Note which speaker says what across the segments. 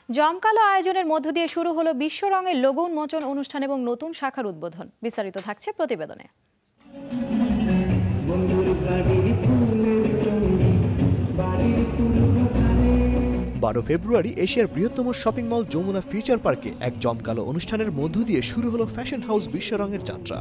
Speaker 1: জমকালো আয়োজনের মধ্য দিয়ে শুরু হলো বিশ্ব রঙের লোগো উন্মোচন অনুষ্ঠান এবং নতুন শাখার উদ্বোধন। বিস্তারিত থাকছে প্রতিবেদনে।
Speaker 2: 12 ফেব্রুয়ারি এশিয়ার বৃহত্তম শপিং মল যমুনা ফিউচার পার্কে এক জমকালো অনুষ্ঠানের মধ্য দিয়ে শুরু হলো ফ্যাশন হাউস বিশ্ব রঙের যাত্রা।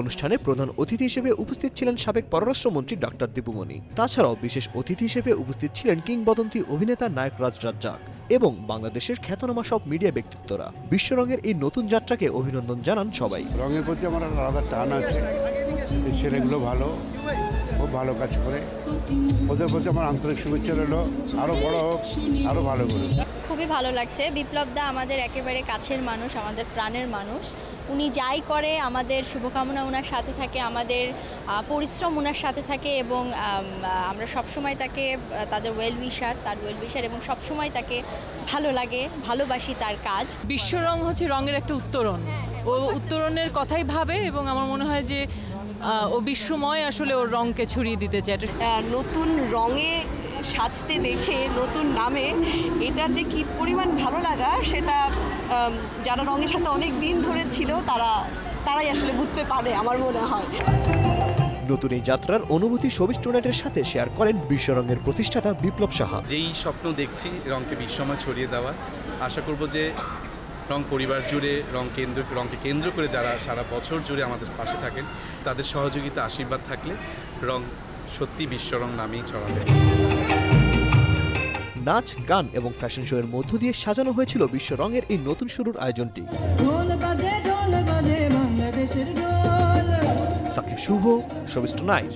Speaker 2: অনুষ্ঠানে প্রধান অতিথি হিসেবে উপস্থিত ছিলেন সাবেক পররাষ্ট্রমন্ত্রী ডক্টর দীপুমণি। তাছাড়াও বিশেষ অতিথি হিসেবে উপস্থিত ছিলেন কিংবদন্তি অভিনেতা নায়ক রাজ রাজ্জাক এবং বাংলাদেশের খ্যাতনামা সব মিডিয়া ব্যক্তিত্বরা। বিশ্ব রঙের এই নতুন যাত্রাকে অভিনন্দন জানান সবাই।
Speaker 3: রঙের প্রতি আমার আলাদা টান আছে, এই ছেলেগুলো ভালো, খুব ভালো কাজ করে, ওদের প্রতি আমার আন্তরিক শুভেচ্ছা রইল, আরও বড় হোক, আরও ভালো করুক।
Speaker 4: খুবই ভালো লাগছে। বিপ্লব দা আমাদের একেবারে কাছের মানুষ, আমাদের প্রাণের মানুষ। উনি যাই করে আমাদের শুভকামনা ওনার সাথে থাকে, আমাদের পরিশ্রম ওনার সাথে থাকে এবং আমরা সবসময় তাকে তার ওয়েল উইশার এবং সবসময় তাকে ভালো লাগে, ভালোবাসি তার কাজ।
Speaker 5: বিশ্ব রং হচ্ছে রঙের একটা উত্তরণ, ও উত্তরণের কথাই ভাবে এবং আমার মনে হয় যে ও বিশ্বময় আসলে ওর রঙকে ছড়িয়ে দিতে চায়।
Speaker 6: নতুন রঙে সাজতে দেখে, নতুন নামে, এটা যে কি পরিমাণ ভালো লাগা সেটা যারা রঙের সাথে অনেক দিন ধরে ছিল তারাই আসলে বুঝতে পারে আমার মনে হয়।
Speaker 2: নতুন এই যাত্রার অনুভূতি শোবিজ টুনাইটের সাথে শেয়ার করেন বিশ্ব রঙের প্রতিষ্ঠাতা বিপ্লব সাহা।
Speaker 7: যেই স্বপ্ন দেখছি রঙকে বিশ্বময় ছড়িয়ে দেওয়া, আশা করব যে রং পরিবার জুড়ে রঙকে কেন্দ্র করে যারা সারা বছর জুড়ে আমাদের পাশে থাকেন তাদের সহযোগিতা আশীর্বাদ থাকলে রং সত্যি বিশ্ব রং নামেই ছড়াবে।
Speaker 2: নাচ, গান এবং ফ্যাশন শো এর মধ্য দিয়ে সাজানো হয়েছিল বিশ্ব রঙের এই নতুন শুরুর আয়োজনটি। সাকিব শুভ, শোবিজ টুনাইট।